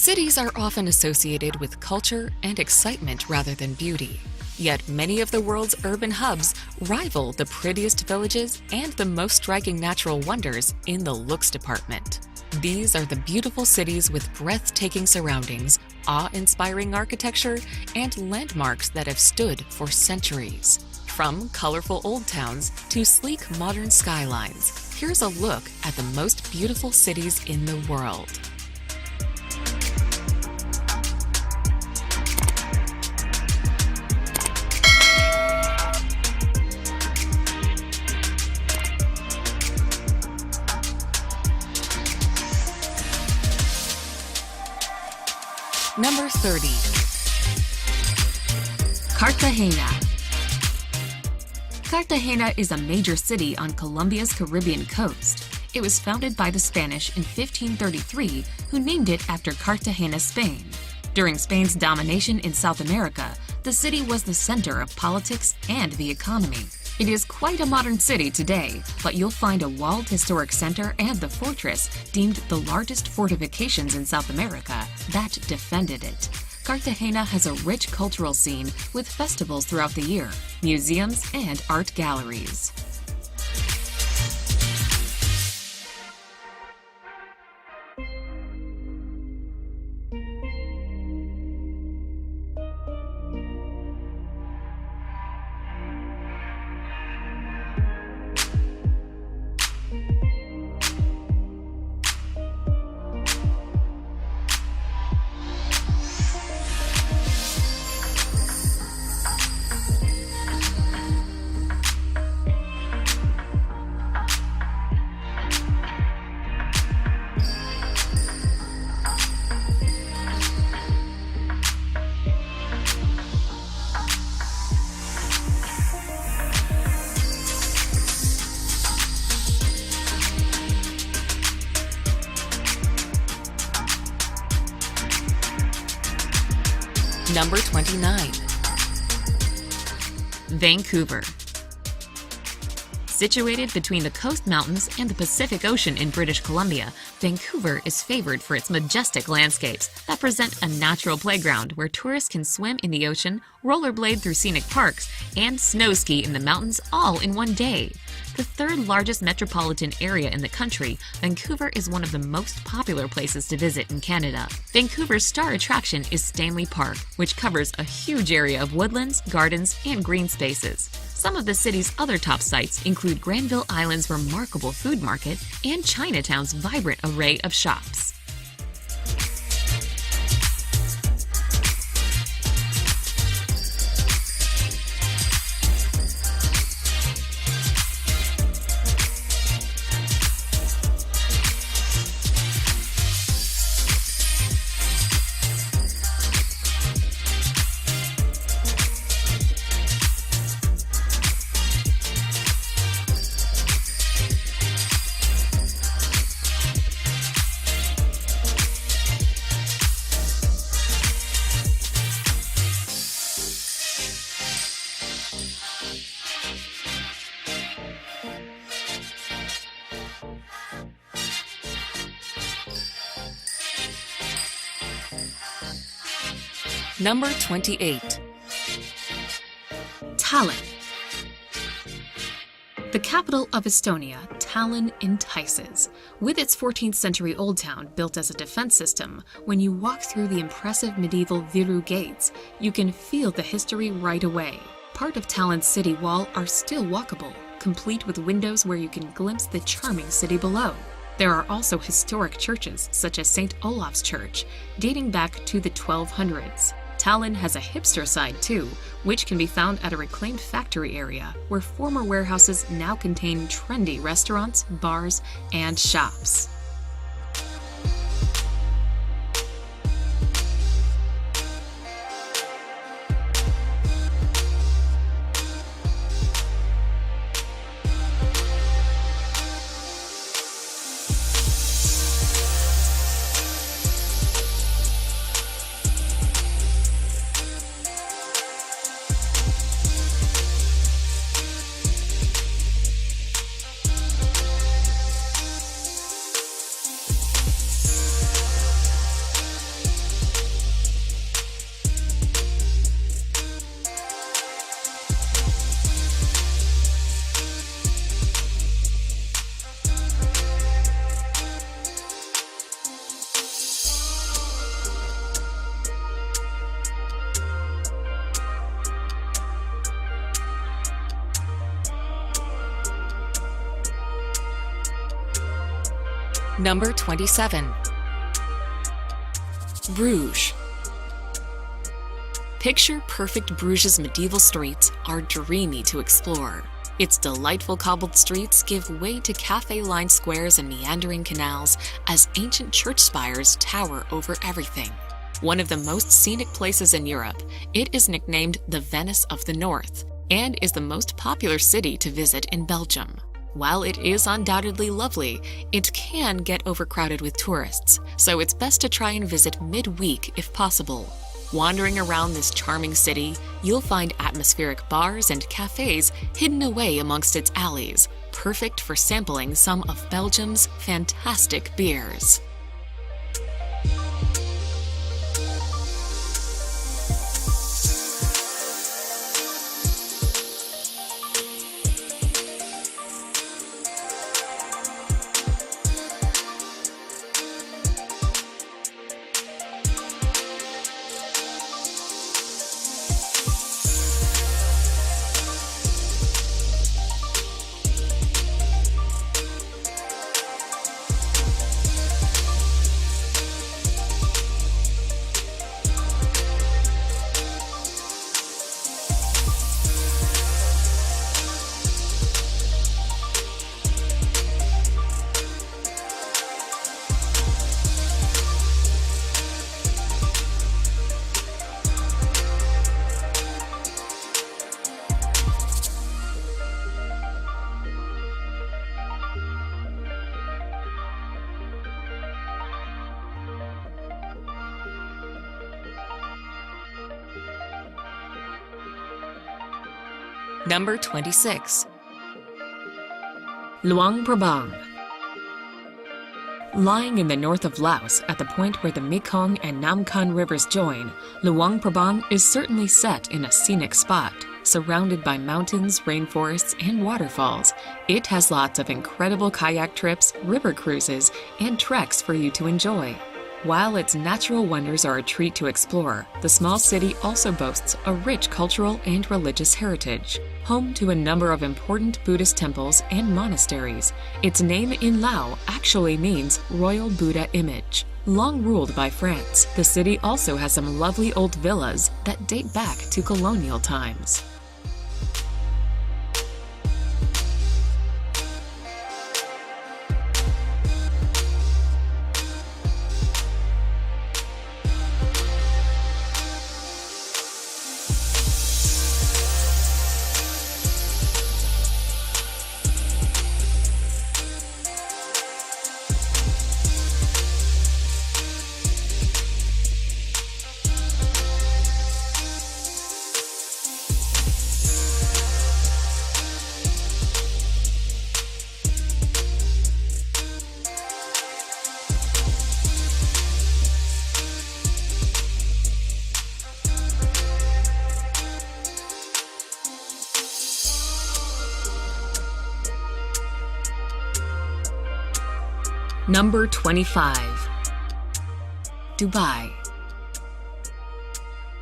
Cities are often associated with culture and excitement rather than beauty. Yet many of the world's urban hubs rival the prettiest villages and the most striking natural wonders in the looks department. These are the beautiful cities with breathtaking surroundings, awe-inspiring architecture, and landmarks that have stood for centuries. From colorful old towns to sleek modern skylines, here's a look at the most beautiful cities in the world. Number 30. Cartagena. Cartagena is a major city on Colombia's Caribbean coast. It was founded by the Spanish in 1533, who named it after Cartagena, Spain. During Spain's domination in South America, the city was the center of politics and the economy. It is quite a modern city today, but you'll find a walled historic center and the fortress, deemed the largest fortifications in South America, that defended it. Cartagena has a rich cultural scene with festivals throughout the year, museums, and art galleries. Number 29. Vancouver. Situated between the Coast Mountains and the Pacific Ocean in British Columbia, Vancouver is favored for its majestic landscapes that present a natural playground where tourists can swim in the ocean, rollerblade through scenic parks, and snow ski in the mountains all in one day. The third largest metropolitan area in the country, Vancouver is one of the most popular places to visit in Canada. Vancouver's star attraction is Stanley Park, which covers a huge area of woodlands, gardens, and green spaces. Some of the city's other top sites include Granville Island's remarkable food market and Chinatown's vibrant array of shops. Number 28. Tallinn. The capital of Estonia, Tallinn entices. With its 14th century old town built as a defense system, when you walk through the impressive medieval Viru gates, you can feel the history right away. Part of Tallinn's city wall are still walkable, complete with windows where you can glimpse the charming city below. There are also historic churches, such as St. Olaf's Church, dating back to the 1200s. Tallinn has a hipster side too, which can be found at a reclaimed factory area where former warehouses now contain trendy restaurants, bars, and shops. Number 27. Bruges. Picture perfect Bruges' medieval streets are dreamy to explore. Its delightful cobbled streets give way to cafe-lined squares and meandering canals as ancient church spires tower over everything. One of the most scenic places in Europe, it is nicknamed the Venice of the North and is the most popular city to visit in Belgium. While it is undoubtedly lovely, it can get overcrowded with tourists, so it's best to try and visit midweek if possible. Wandering around this charming city, you'll find atmospheric bars and cafes hidden away amongst its alleys, perfect for sampling some of Belgium's fantastic beers. Number 26. Luang Prabang. Lying in the north of Laos at the point where the Mekong and Nam Khan rivers join, Luang Prabang is certainly set in a scenic spot. Surrounded by mountains, rainforests, and waterfalls, it has lots of incredible kayak trips, river cruises, and treks for you to enjoy. While its natural wonders are a treat to explore, the small city also boasts a rich cultural and religious heritage. Home to a number of important Buddhist temples and monasteries, its name in Lao actually means Royal Buddha Image. Long ruled by France, the city also has some lovely old villas that date back to colonial times. Number 25. Dubai.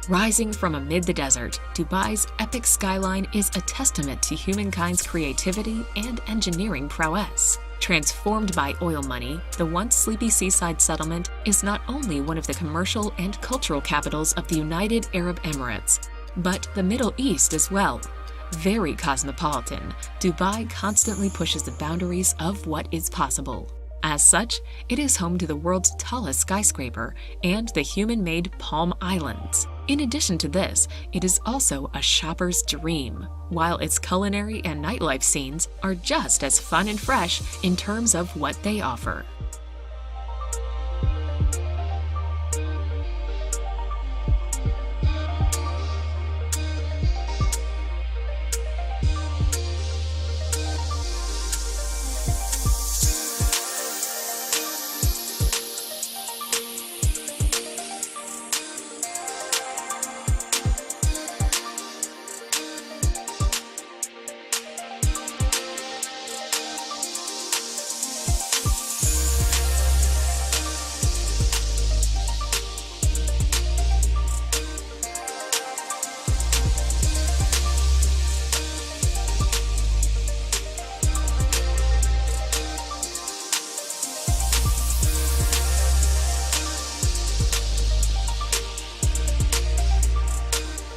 Rising from amid the desert, Dubai's epic skyline is a testament to humankind's creativity and engineering prowess. Transformed by oil money, the once sleepy seaside settlement is not only one of the commercial and cultural capitals of the United Arab Emirates, but the Middle East as well. Very cosmopolitan, Dubai constantly pushes the boundaries of what is possible. As such, it is home to the world's tallest skyscraper and the human-made Palm Islands. In addition to this, it is also a shopper's dream, while its culinary and nightlife scenes are just as fun and fresh in terms of what they offer.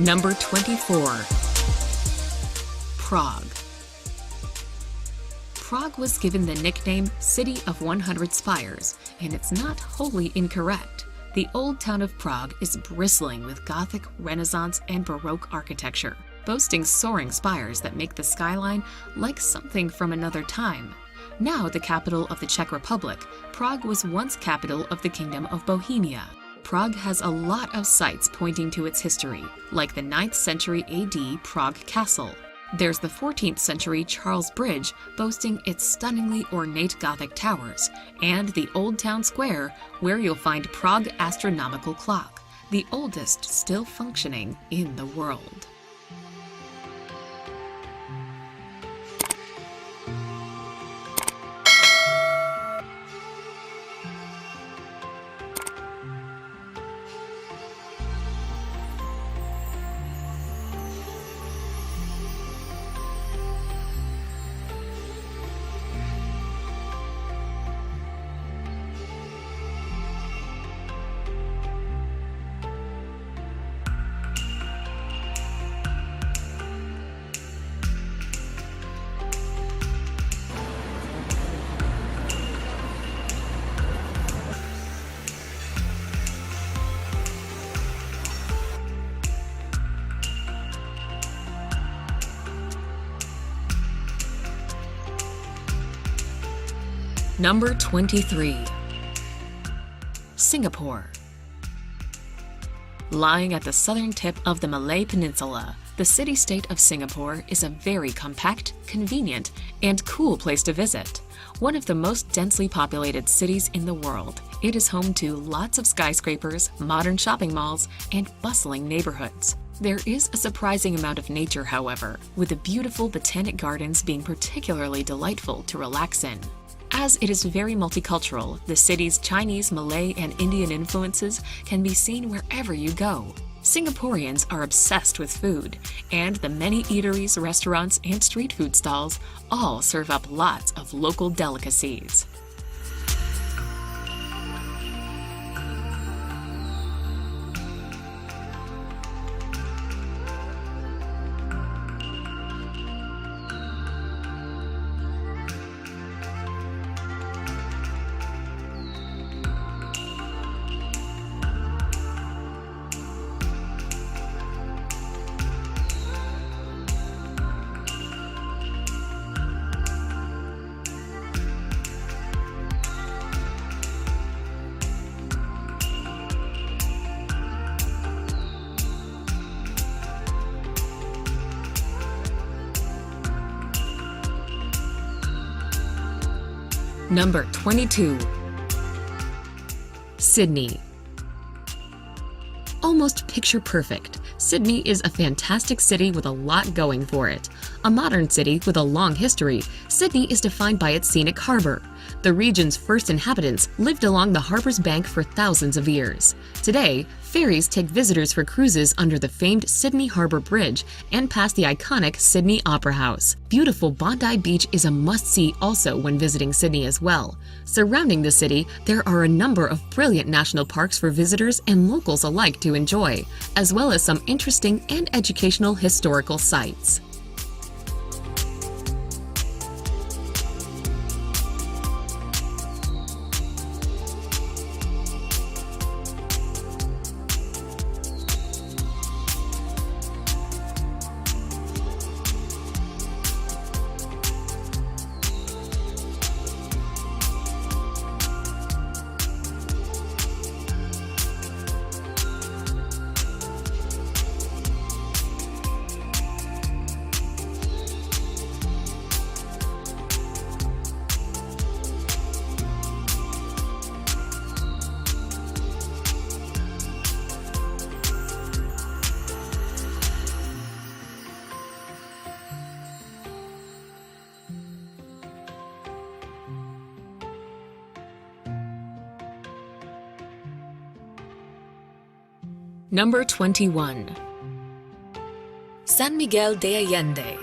Number 24. Prague. Prague was given the nickname City of 100 Spires, and it's not wholly incorrect. The old town of Prague is bristling with Gothic, Renaissance, and Baroque architecture, boasting soaring spires that make the skyline like something from another time. Now the capital of the Czech Republic, Prague was once capital of the Kingdom of Bohemia. Prague has a lot of sites pointing to its history, like the 9th century AD Prague Castle. There's the 14th century Charles Bridge, boasting its stunningly ornate Gothic towers, and the Old Town Square, where you'll find Prague Astronomical Clock, the oldest still functioning in the world. Number 23. Singapore. Lying at the southern tip of the Malay Peninsula, the city-state of Singapore is a very compact, convenient, and cool place to visit. One of the most densely populated cities in the world, it is home to lots of skyscrapers, modern shopping malls, and bustling neighborhoods. There is a surprising amount of nature, however, with the beautiful botanic gardens being particularly delightful to relax in. As it is very multicultural, the city's Chinese, Malay, and Indian influences can be seen wherever you go. Singaporeans are obsessed with food, and the many eateries, restaurants, and street food stalls all serve up lots of local delicacies. Number 22. Sydney. Almost picture perfect, Sydney is a fantastic city with a lot going for it. A modern city with a long history, Sydney is defined by its scenic harbor. The region's first inhabitants lived along the harbor's bank for thousands of years. Today, ferries take visitors for cruises under the famed Sydney Harbour Bridge and past the iconic Sydney Opera House. Beautiful Bondi Beach is a must-see also when visiting Sydney as well. Surrounding the city, there are a number of brilliant national parks for visitors and locals alike to enjoy, as well as some interesting and educational historical sites. Number 21. San Miguel de Allende.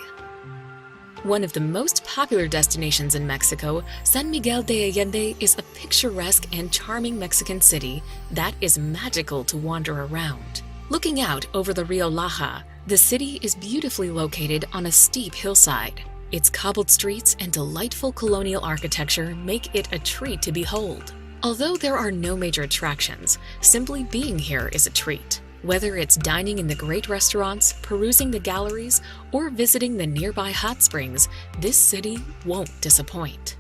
One of the most popular destinations in Mexico, San Miguel de Allende is a picturesque and charming Mexican city that is magical to wander around. Looking out over the Rio Laja, the city is beautifully located on a steep hillside. Its cobbled streets and delightful colonial architecture make it a treat to behold. Although there are no major attractions, simply being here is a treat. Whether it's dining in the great restaurants, perusing the galleries, or visiting the nearby hot springs, this city won't disappoint.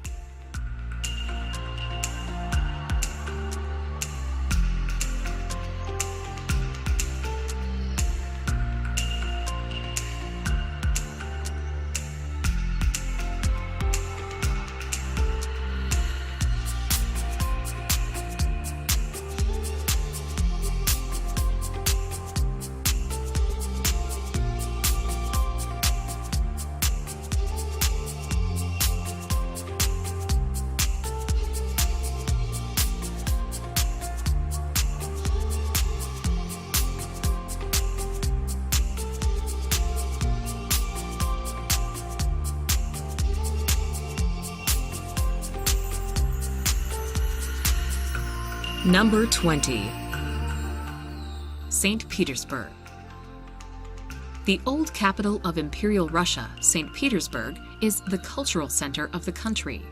Number 20. St. Petersburg. The old capital of Imperial Russia, St. Petersburg, is the cultural center of the country.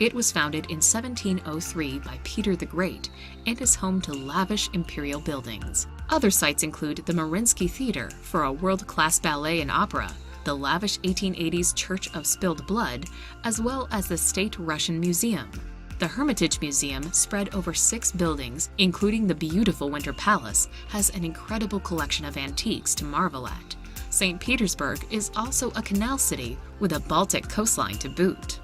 It was founded in 1703 by Peter the Great and is home to lavish imperial buildings. Other sites include the Mariinsky Theater for a world-class ballet and opera, the lavish 1880s Church of Spilled Blood, as well as the State Russian Museum. The Hermitage Museum, spread over 6 buildings, including the beautiful Winter Palace, has an incredible collection of antiques to marvel at. St. Petersburg is also a canal city with a Baltic coastline to boot.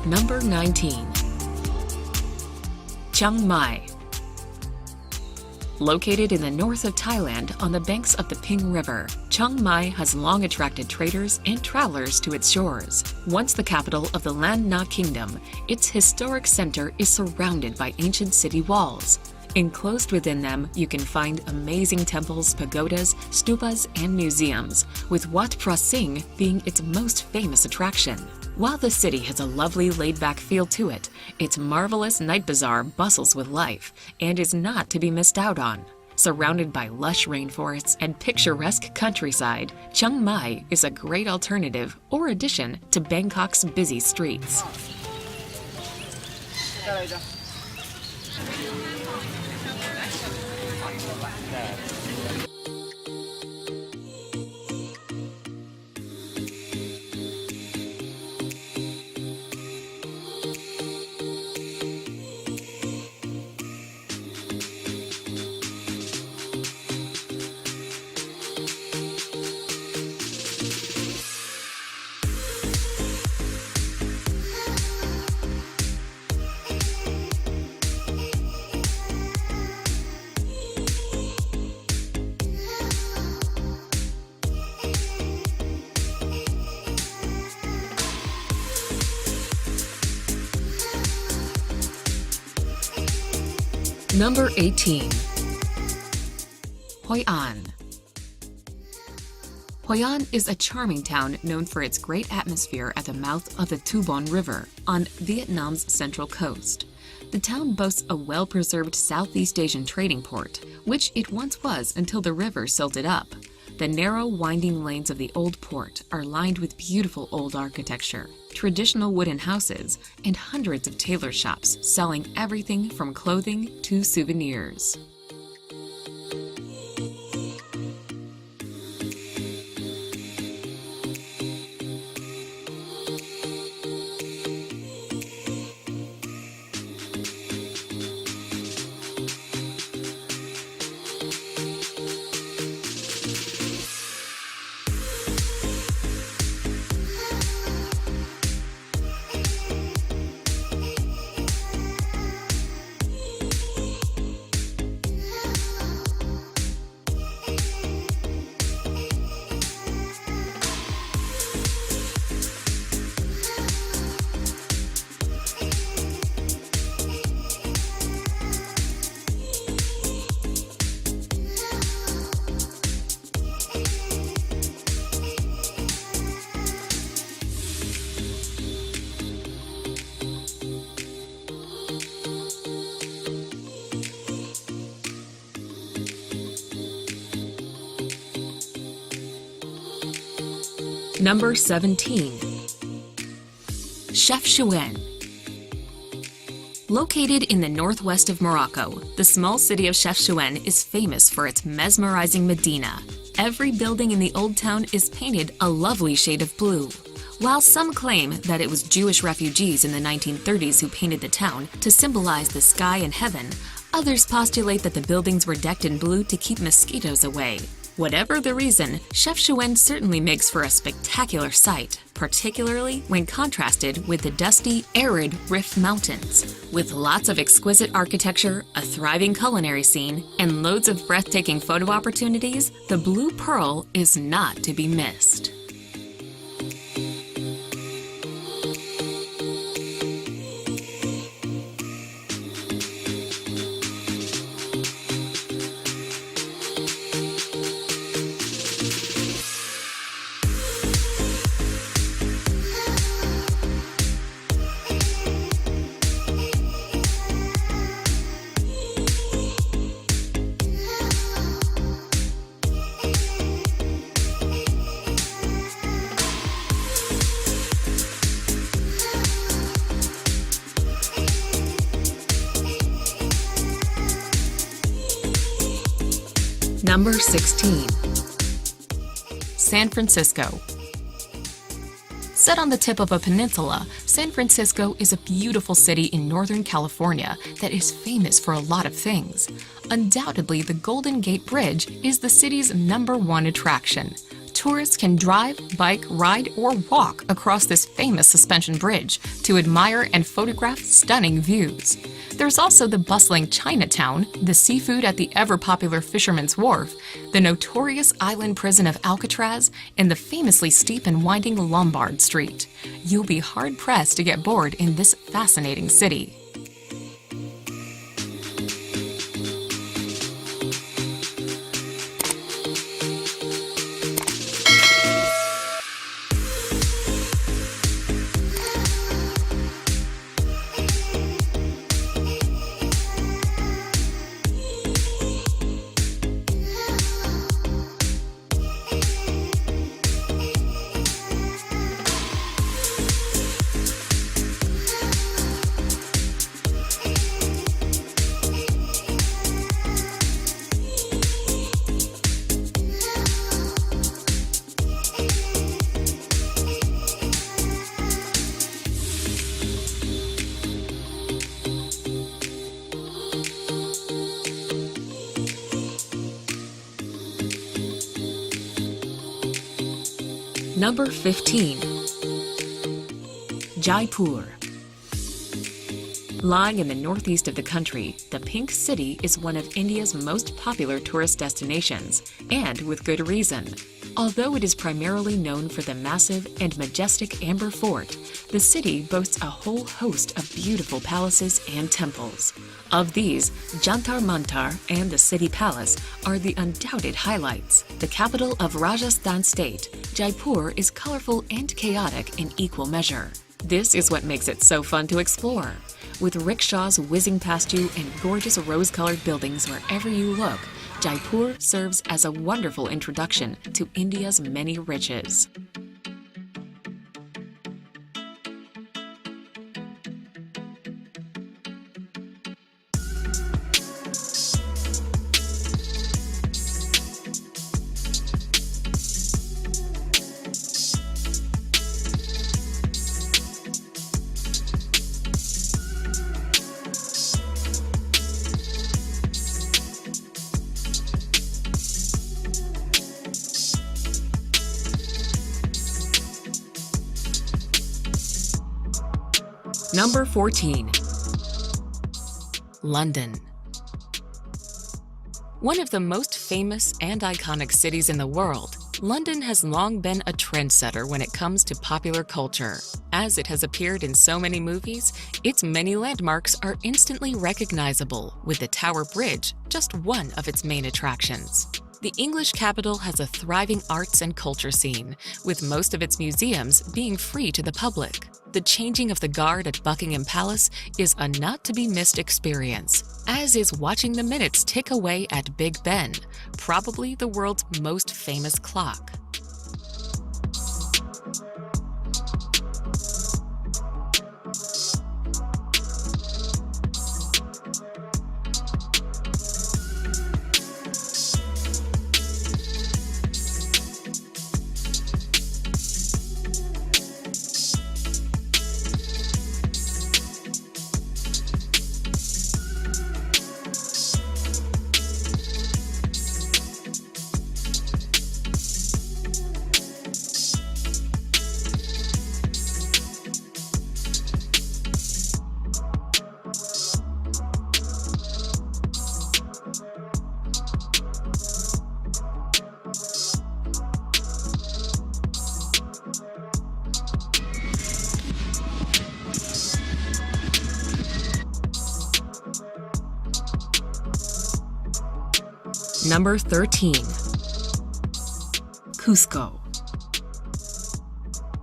Number 19. Chiang Mai. Located in the north of Thailand on the banks of the Ping River, Chiang Mai has long attracted traders and travelers to its shores. Once the capital of the Lan Na Kingdom, its historic center is surrounded by ancient city walls. Enclosed within them, you can find amazing temples, pagodas, stupas, and museums, with Wat Phra Singh being its most famous attraction. While the city has a lovely laid-back feel to it, its marvelous night bazaar bustles with life and is not to be missed out on. Surrounded by lush rainforests and picturesque countryside, Chiang Mai is a great alternative or addition to Bangkok's busy streets. Number 18. Hoi An. Hoi An is a charming town known for its great atmosphere at the mouth of the Tu Bon River on Vietnam's central coast. The town boasts a well-preserved Southeast Asian trading port, which it once was until the river silted up. The narrow, winding lanes of the old port are lined with beautiful old architecture, traditional wooden houses, and hundreds of tailor shops selling everything from clothing to souvenirs. Number 17. Chefchaouen. Located in the northwest of Morocco, the small city of Chefchaouen is famous for its mesmerizing Medina. Every building in the old town is painted a lovely shade of blue. While some claim that it was Jewish refugees in the 1930s who painted the town to symbolize the sky and heaven, others postulate that the buildings were decked in blue to keep mosquitoes away. Whatever the reason, Chefchaouen certainly makes for a spectacular sight, particularly when contrasted with the dusty, arid Rif Mountains. With lots of exquisite architecture, a thriving culinary scene, and loads of breathtaking photo opportunities, the Blue Pearl is not to be missed. Number 16. San Francisco. Set on the tip of a peninsula, San Francisco is a beautiful city in Northern California that is famous for a lot of things. Undoubtedly, the Golden Gate Bridge is the city's #1 attraction. Tourists can drive, bike, ride, or walk across this famous suspension bridge to admire and photograph stunning views. There's also the bustling Chinatown, the seafood at the ever-popular Fisherman's Wharf, the notorious island prison of Alcatraz, and the famously steep and winding Lombard Street. You'll be hard-pressed to get bored in this fascinating city. Number 15. Jaipur. Lying in the northeast of the country, the Pink City is one of India's most popular tourist destinations, and with good reason. Although it is primarily known for the massive and majestic Amber Fort, the city boasts a whole host of beautiful palaces and temples. Of these, Jantar Mantar and the City Palace are the undoubted highlights. The capital of Rajasthan state, Jaipur is colorful and chaotic in equal measure. This is what makes it so fun to explore. With rickshaws whizzing past you and gorgeous rose-colored buildings wherever you look, Jaipur serves as a wonderful introduction to India's many riches. Number 14. London. One of the most famous and iconic cities in the world, London has long been a trendsetter when it comes to popular culture. As it has appeared in so many movies, its many landmarks are instantly recognizable, with the Tower Bridge just one of its main attractions. The English capital has a thriving arts and culture scene, with most of its museums being free to the public. The changing of the guard at Buckingham Palace is a not-to-be-missed experience, as is watching the minutes tick away at Big Ben, probably the world's most famous clock. Number 13. Cusco.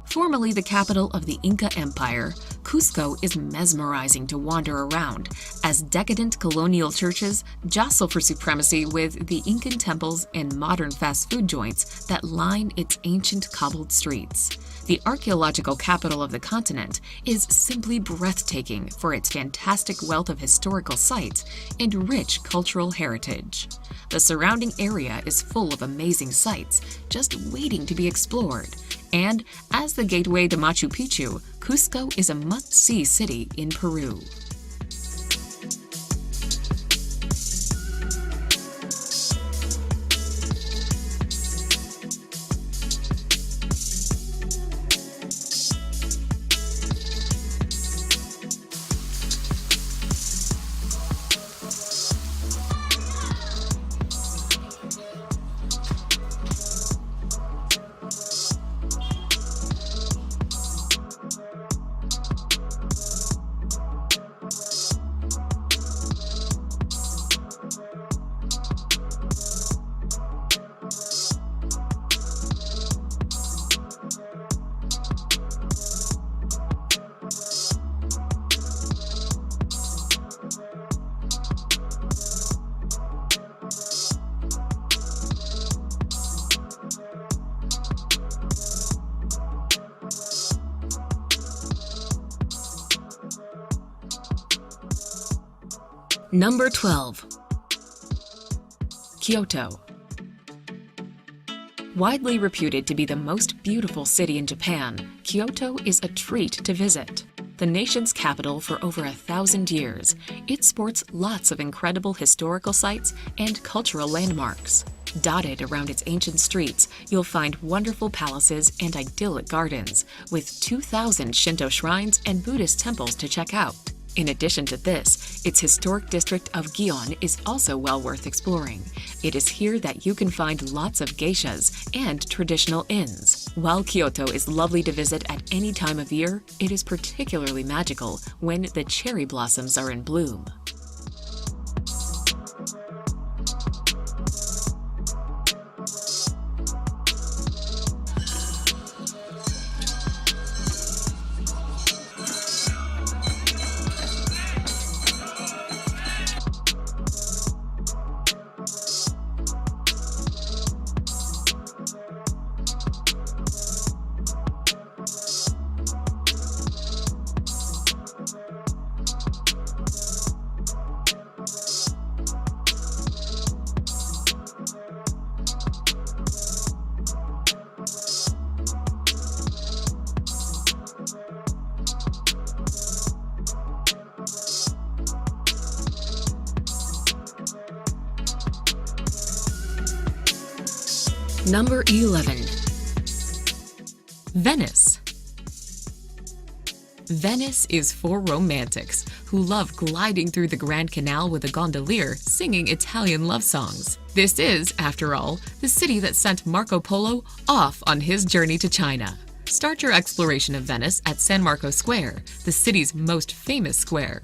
Formerly the capital of the Inca Empire, Cusco is mesmerizing to wander around as decadent colonial churches jostle for supremacy with the Incan temples and modern fast food joints that line its ancient cobbled streets. The archaeological capital of the continent is simply breathtaking for its fantastic wealth of historical sites and rich cultural heritage. The surrounding area is full of amazing sights just waiting to be explored. And as the gateway to Machu Picchu, Cusco is a must-see city in Peru. Number 12. Kyoto. Widely reputed to be the most beautiful city in Japan, Kyoto is a treat to visit. The nation's capital for over 1,000 years, it sports lots of incredible historical sites and cultural landmarks. Dotted around its ancient streets, you'll find wonderful palaces and idyllic gardens, with 2,000 Shinto shrines and Buddhist temples to check out. In addition to this, its historic district of Gion is also well worth exploring. It is here that you can find lots of geishas and traditional inns. While Kyoto is lovely to visit at any time of year, it is particularly magical when the cherry blossoms are in bloom. Number 11. Venice. Venice is for romantics who love gliding through the Grand Canal with a gondolier singing Italian love songs. This is, after all, the city that sent Marco Polo off on his journey to China. Start your exploration of Venice at San Marco Square, the city's most famous square.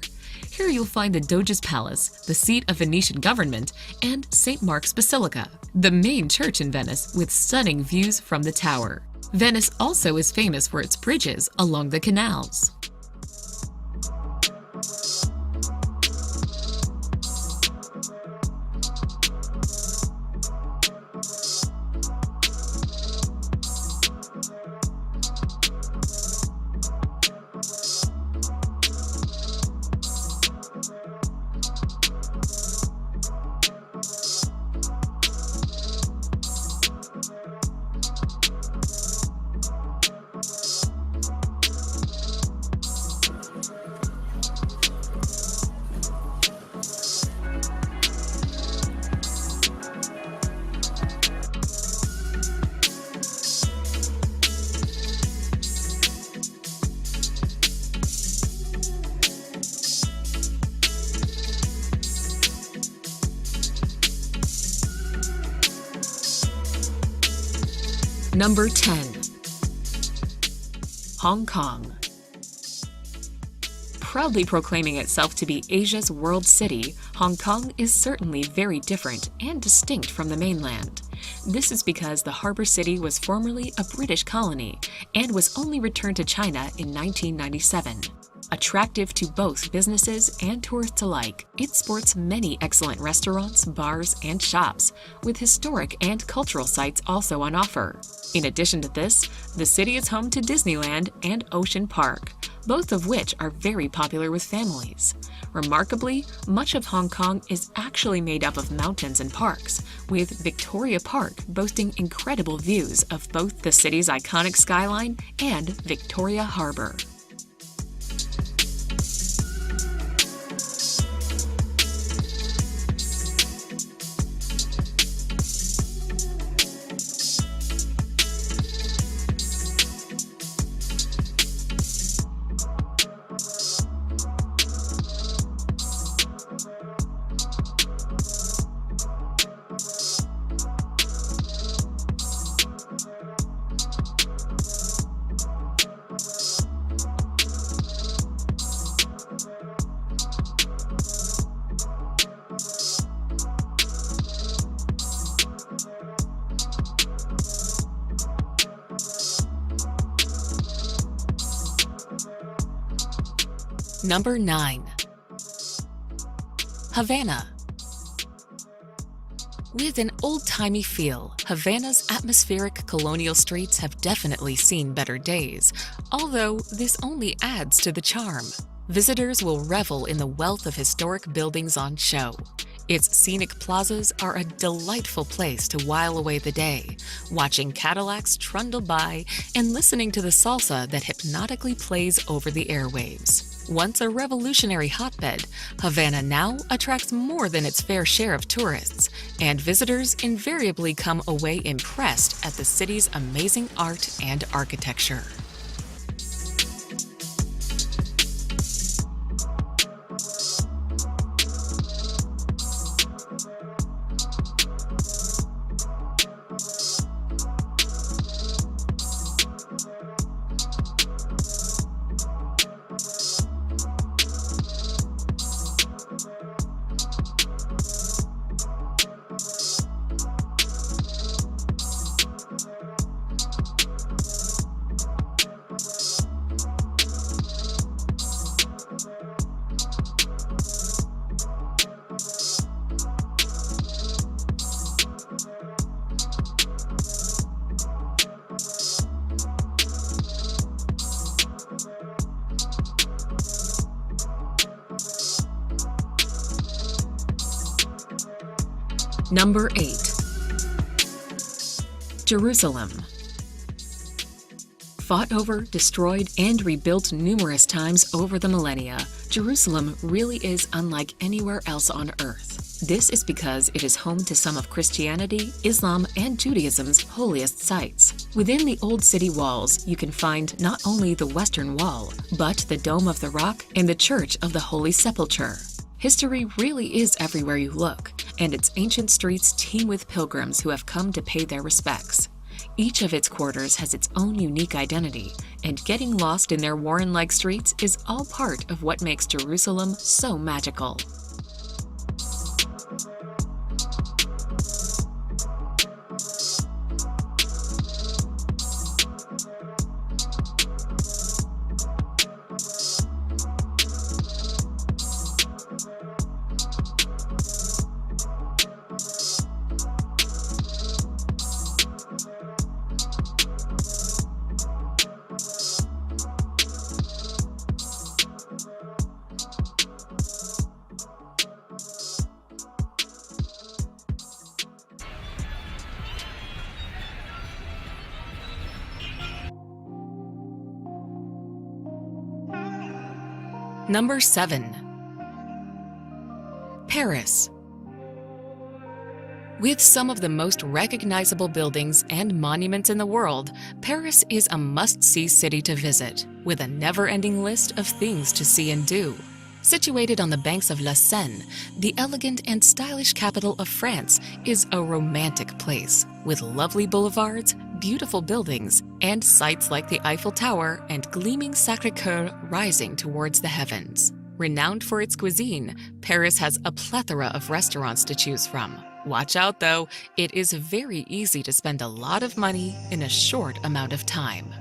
Here you'll find the Doge's Palace, the seat of Venetian government, and St. Mark's Basilica, the main church in Venice with stunning views from the tower. Venice also is famous for its bridges along the canals. Number 10. Hong Kong. Proudly proclaiming itself to be Asia's world city, Hong Kong is certainly very different and distinct from the mainland. This is because the harbor city was formerly a British colony and was only returned to China in 1997. Attractive to both businesses and tourists alike, it sports many excellent restaurants, bars, and shops, with historic and cultural sites also on offer. In addition to this, the city is home to Disneyland and Ocean Park, both of which are very popular with families. Remarkably, much of Hong Kong is actually made up of mountains and parks, with Victoria Park boasting incredible views of both the city's iconic skyline and Victoria Harbour. Number 9. Havana. With an old-timey feel, Havana's atmospheric colonial streets have definitely seen better days, although this only adds to the charm. Visitors will revel in the wealth of historic buildings on show. Its scenic plazas are a delightful place to while away the day, watching Cadillacs trundle by and listening to the salsa that hypnotically plays over the airwaves. Once a revolutionary hotbed, Havana now attracts more than its fair share of tourists, and visitors invariably come away impressed at the city's amazing art and architecture. Number 8. Jerusalem. Fought over, destroyed, and rebuilt numerous times over the millennia, Jerusalem really is unlike anywhere else on earth. This is because it is home to some of Christianity, Islam, and Judaism's holiest sites. Within the old city walls, you can find not only the Western Wall, but the Dome of the Rock and the Church of the Holy Sepulchre. History really is everywhere you look, and its ancient streets teem with pilgrims who have come to pay their respects. Each of its quarters has its own unique identity, and getting lost in their Warren-like streets is all part of what makes Jerusalem so magical. Number 7. Paris. With some of the most recognizable buildings and monuments in the world, Paris is a must-see city to visit, with a never-ending list of things to see and do. Situated on the banks of La Seine, the elegant and stylish capital of France is a romantic place, with lovely boulevards, beautiful buildings and sights like the Eiffel Tower and gleaming Sacré-Cœur rising towards the heavens. Renowned for its cuisine, Paris has a plethora of restaurants to choose from. Watch out though, it is very easy to spend a lot of money in a short amount of time.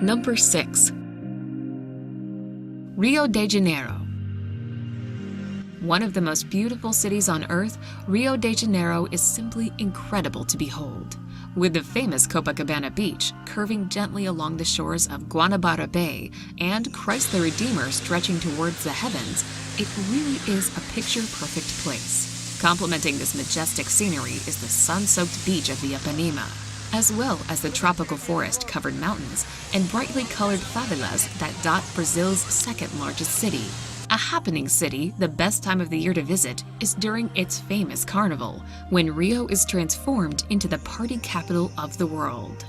Number 6. Rio de Janeiro. One of the most beautiful cities on Earth, Rio de Janeiro is simply incredible to behold. With the famous Copacabana Beach curving gently along the shores of Guanabara Bay and Christ the Redeemer stretching towards the heavens, it really is a picture-perfect place. Complementing this majestic scenery is the sun-soaked beach of the Ipanema, as well as the tropical forest-covered mountains and brightly colored favelas that dot Brazil's second-largest city. A happening city, the best time of the year to visit is during its famous carnival, when Rio is transformed into the party capital of the world.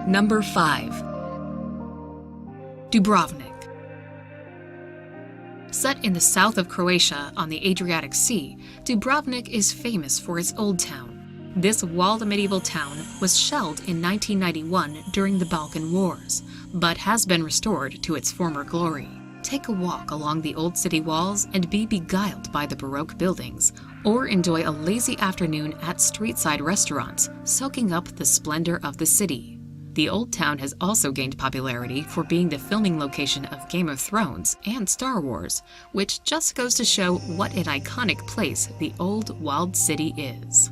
Number 5. Dubrovnik. Set in the south of Croatia on the Adriatic Sea, Dubrovnik is famous for its old town. This walled medieval town was shelled in 1991 during the Balkan Wars, but has been restored to its former glory. Take a walk along the old city walls and be beguiled by the Baroque buildings, or enjoy a lazy afternoon at street-side restaurants, soaking up the splendor of the city. The Old Town has also gained popularity for being the filming location of Game of Thrones and Star Wars, which just goes to show what an iconic place the old walled city is.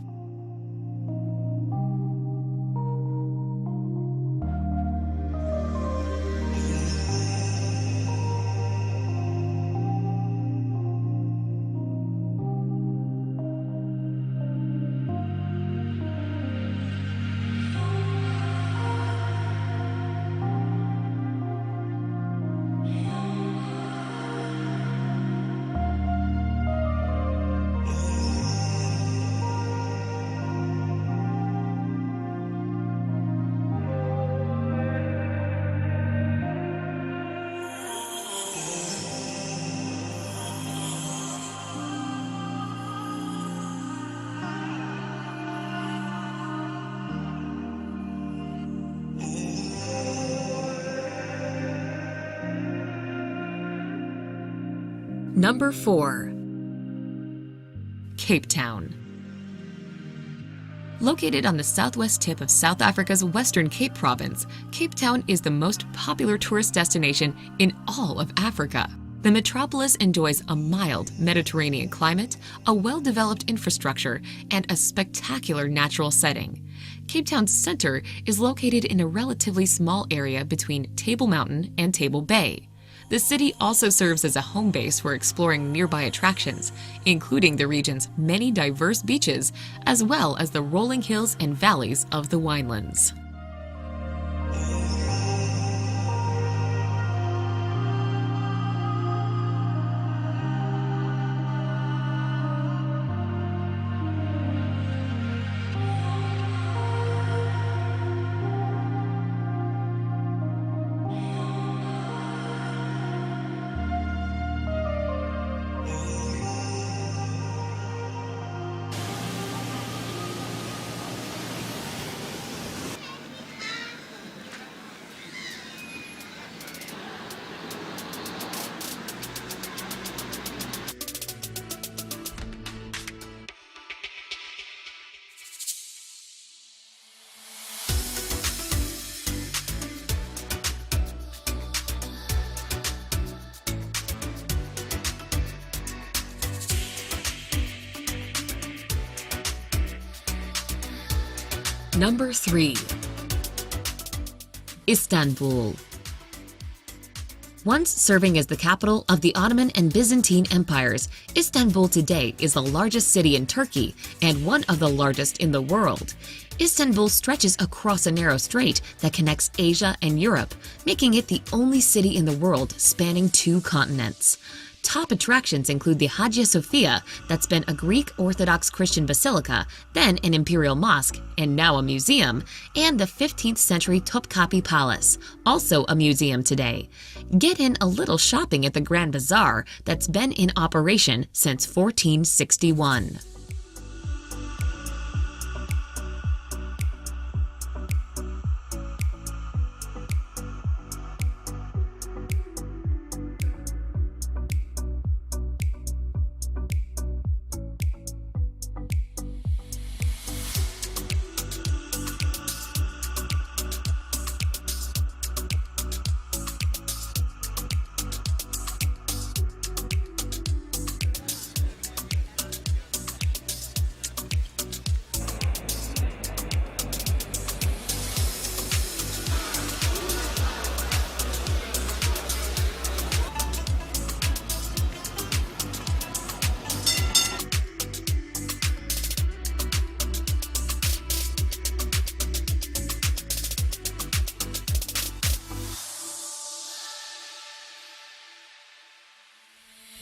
Number 4. Cape Town. Located on the southwest tip of South Africa's Western Cape Province, Cape Town is the most popular tourist destination in all of Africa. The metropolis enjoys a mild Mediterranean climate, a well-developed infrastructure, and a spectacular natural setting. Cape Town's center is located in a relatively small area between Table Mountain and Table Bay. The city also serves as a home base for exploring nearby attractions, including the region's many diverse beaches, as well as the rolling hills and valleys of the winelands. Number 3. Istanbul. Once serving as the capital of the Ottoman and Byzantine empires, Istanbul today is the largest city in Turkey and one of the largest in the world. Istanbul stretches across a narrow strait that connects Asia and Europe, making it the only city in the world spanning 2 continents. Top attractions include the Hagia Sophia, that's been a Greek Orthodox Christian basilica, then an imperial mosque, and now a museum, and the 15th century Topkapi Palace, also a museum today. Get in a little shopping at the Grand Bazaar that's been in operation since 1461.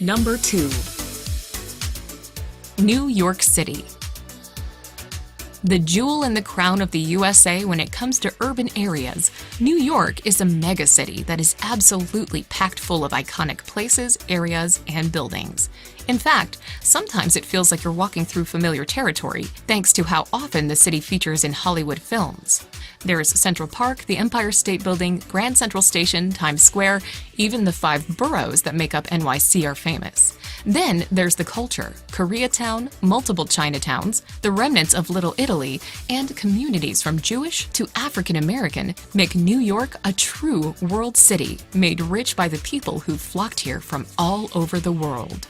Number 2. New York City. The jewel in the crown of the USA when it comes to urban areas, New York is a megacity that is absolutely packed full of iconic places, areas, and buildings. In fact, sometimes it feels like you're walking through familiar territory, thanks to how often the city features in Hollywood films. There's Central Park, the Empire State Building, Grand Central Station, Times Square, even the 5 boroughs that make up NYC are famous. Then there's the culture, Koreatown, multiple Chinatowns, the remnants of Little Italy, and communities from Jewish to African American make New York a true world city, made rich by the people who flocked here from all over the world.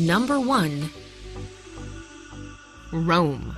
Number 1. Rome.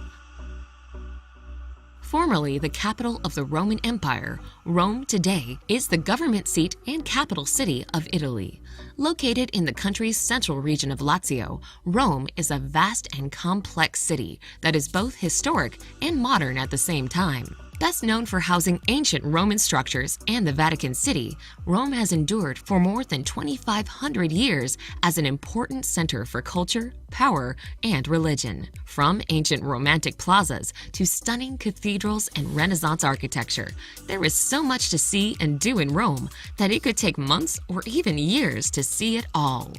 Formerly the capital of the Roman Empire, Rome today is the government seat and capital city of Italy. Located in the country's central region of Lazio, Rome is a vast and complex city that is both historic and modern at the same time. Best known for housing ancient Roman structures and the Vatican City, Rome has endured for more than 2,500 years as an important center for culture, power, and religion. From ancient romantic plazas to stunning cathedrals and Renaissance architecture, there is so much to see and do in Rome that it could take months or even years to see it all.